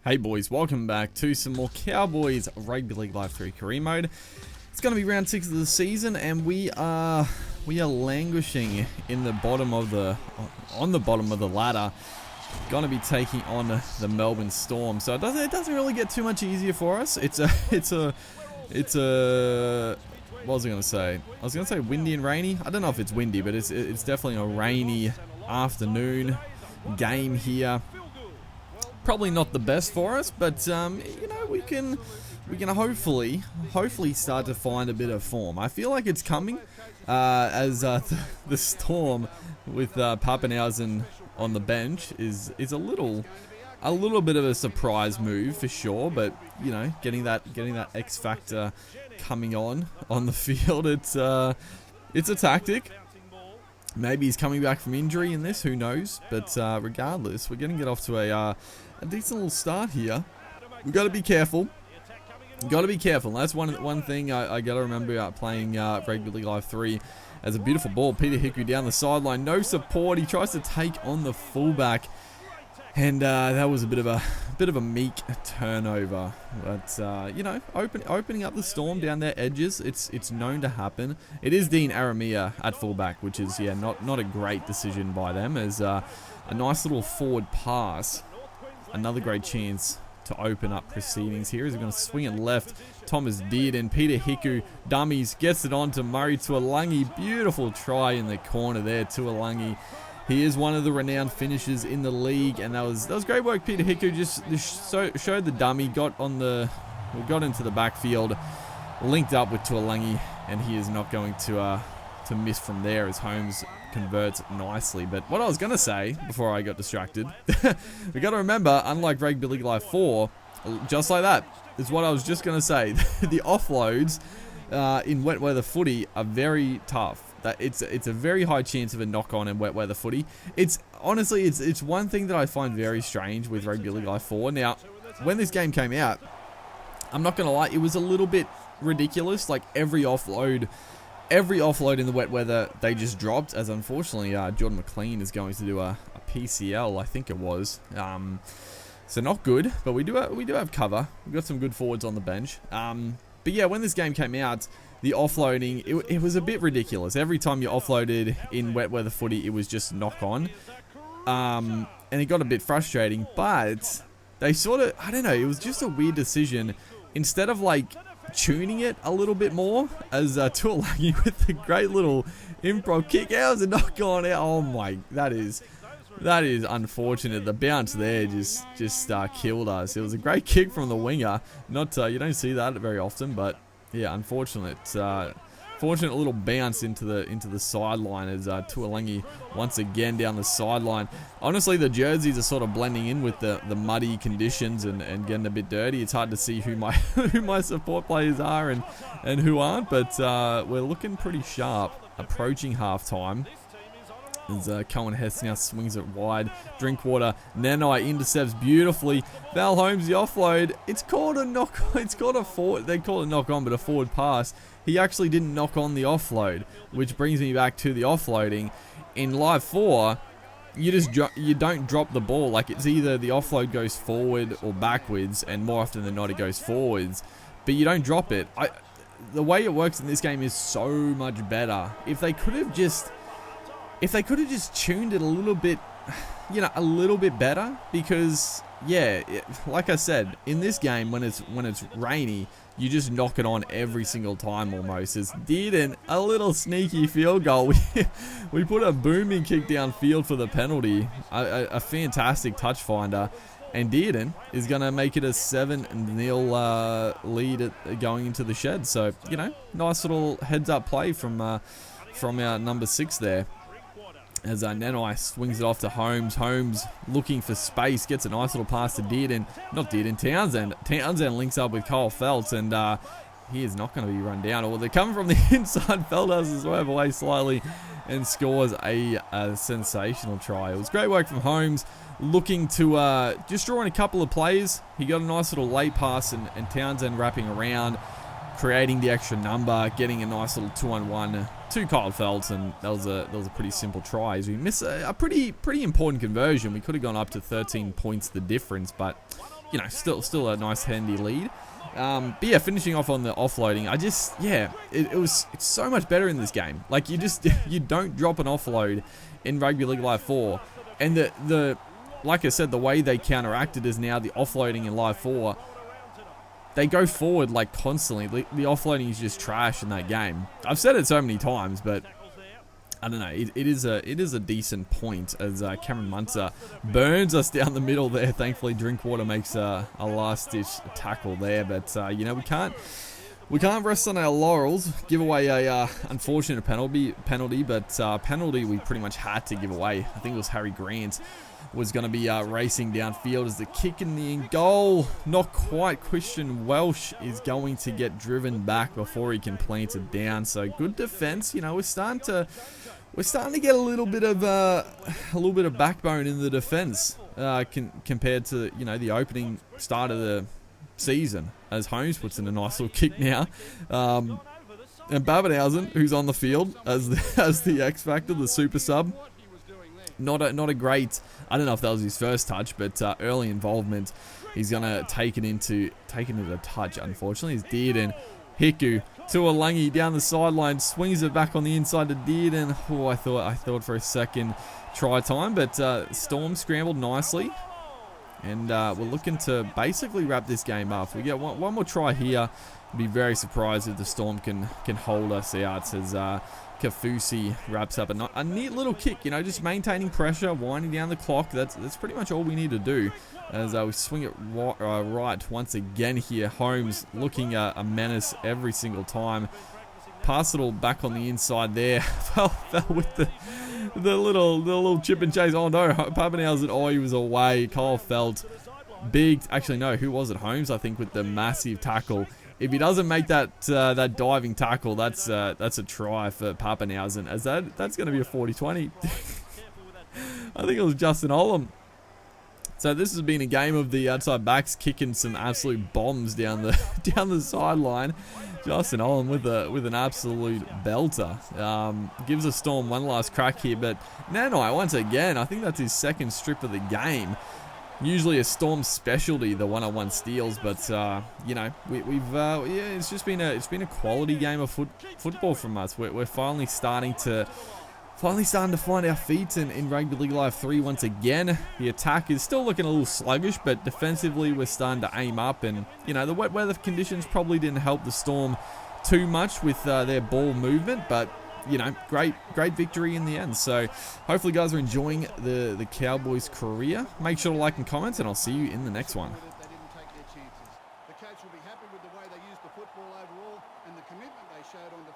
Hey boys, welcome back to some more Cowboys Rugby League Live 3 career mode. It's going to be round 6 of the season, and we are languishing in the bottom of the ladder. Going to be taking on the Melbourne Storm, so it doesn't really get too much easier for us. It's a what was I going to say? I was going to say windy and rainy. I don't know if it's windy, but it's definitely a rainy afternoon game here. Probably not the best for us, but you know, we can hopefully start to find a bit of form. I feel like it's coming as the Storm with Pappenhausen on the bench is a little bit of a surprise move for sure. But you know, getting that X factor coming on the field, it's a tactic. Maybe he's coming back from injury in this, who knows? But regardless, we're going to get off to a decent little start here. We've got to be careful. That's one thing I got to remember about playing Rugby League Live 3. As a beautiful ball, Peter Hickory down the sideline, no support. He tries to take on the fullback, and that was a bit of a meek turnover. But you know, opening up the Storm down their edges, it's known to happen. It is Dean Aramia at fullback, which is not a great decision by them. As a nice little forward pass, another great chance to open up proceedings here. He's going to swing it left. Thomas did, and Peter Hiku dummies, gets it on to Murray Tuolangi. Beautiful try in the corner there, Tuolangi. He is one of the renowned finishers in the league, and that was great work. Peter Hiku just showed the dummy, got into the backfield, linked up with Tuolangi, and he is not going to miss from there as Holmes converts nicely. But what I was going to say before I got distracted, we got to remember, unlike Rugby League Live 4, just like that, is what I was just going to say. The offloads in wet weather footy are very tough. That it's a very high chance of a knock on in wet weather footy. It's honestly one thing that I find very strange with Rugby League Live 4. Now, when this game came out, I'm not going to lie, it was a little bit ridiculous. Like every offload in the wet weather, they just dropped, as unfortunately Jordan McLean is going to do a PCL, I think it was. So not good, but we do have cover. We've got some good forwards on the bench. But yeah, when this game came out, the offloading, it was a bit ridiculous. Every time you offloaded in wet weather footy, it was just knock on. And it got a bit frustrating, but they sort of, I don't know, it was just a weird decision. Instead of like tuning it a little bit more, as Tuolangi with the great little improv kick, how's it not gone out? Oh my, that is unfortunate. The bounce there just killed us. It was a great kick from the winger. Not you don't see that very often, but yeah, unfortunate. Fortunate little bounce into the sideline as Tuolangi once again down the sideline. Honestly, the jerseys are sort of blending in with the muddy conditions and getting a bit dirty. It's hard to see who my support players are and who aren't, but we're looking pretty sharp approaching halftime. As Cohen Hess now swings it wide. Drinkwater, Nanai intercepts beautifully. Val Holmes, the offload. It's called a knock. It's called a forward. They call it knock on, but a forward pass. He actually didn't knock on the offload, which brings me back to the offloading. In Live 4, you don't drop the ball. Like, it's either the offload goes forward or backwards, and more often than not it goes forwards. But you don't drop it. The way it works in this game is so much better. If they could have just tuned it a little bit, you know, a little bit better, because yeah, like I said, in this game when it's rainy, you just knock it on every single time almost. It's Dearden, a little sneaky field goal. We put a booming kick downfield for the penalty, a fantastic touch finder, and Dearden is going to make it a 7-0 lead going into the shed. So, you know, nice little heads up play from our number 6 there. As Nanai swings it off to Holmes. Holmes looking for space, gets a nice little pass to Townsend. Townsend links up with Cole Feltz, and he is not going to be run down. Or they're coming from the inside. Feldhaus is swerve away slightly and scores a sensational try. It was great work from Holmes, looking to just draw in a couple of plays. He got a nice little late pass, and Townsend wrapping around, creating the extra number, getting a nice little 2-on-1 to Kyle Feltz, and that was a pretty simple try. As we miss a pretty important conversion. We could have gone up to 13 points the difference, but you know, still a nice handy lead. But yeah, finishing off on the offloading, it's so much better in this game. Like, you don't drop an offload in Rugby League Live 4, and like I said, the way they counteract it is now the offloading in Live 4. They go forward like constantly. The offloading is just trash in that game. I've said it so many times, but I don't know. It is a decent point as Cameron Munster burns us down the middle there. Thankfully, Drinkwater makes a last-ditch tackle there, but you know, we can't rest on our laurels. Give away a unfortunate penalty, but penalty we pretty much had to give away. I think it was Harry Grant was going to be racing downfield as the kick in the in goal. Not quite. Christian Welsh is going to get driven back before he can plant it down. So good defense. You know, we're starting to get a little bit of backbone in the defense compared to, you know, the opening start of the season, as Holmes puts in a nice little kick now. And Babenhausen, who's on the field as the X Factor, the super sub. Not a great, I don't know if that was his first touch, but early involvement. He's going to take it into a touch, unfortunately. It's Dearden. Hiku to Alangi down the sideline, swings it back on the inside to Dearden. Oh, I thought for a second try time, but Storm scrambled nicely. And we're looking to basically wrap this game up. If we get one more try here, I'd be very surprised if the Storm can hold us out as Kafusi wraps up a neat little kick, you know, just maintaining pressure, winding down the clock. That's pretty much all we need to do as we swing it right once again here. Holmes looking a menace every single time. Pass it all back on the inside there. fell with the little chip and chase. Oh no, Papenhausen, oh, he was away. Kyle Felt, big, actually no, who was it? Holmes, I think, with the massive tackle. If he doesn't make that diving tackle, that's a try for Papenhausen, as that's going to be a 40-20. I think it was Justin Olam. So this has been a game of the outside backs kicking some absolute bombs down the sideline. Justin Olam with an absolute belter. Gives a Storm one last crack here, but Nanai once again, I think that's his second strip of the game. Usually a Storm specialty, the one-on-one steals, but you know, it's been a quality game of football from us. We're finally starting to find our feet in Rugby League Live 3 once again. The attack is still looking a little sluggish, but defensively we're starting to aim up, and you know, the wet weather conditions probably didn't help the Storm too much with their ball movement, but you know, great victory in the end. So hopefully you guys are enjoying the Cowboys' career. Make sure to like and comment, and I'll see you in the next one.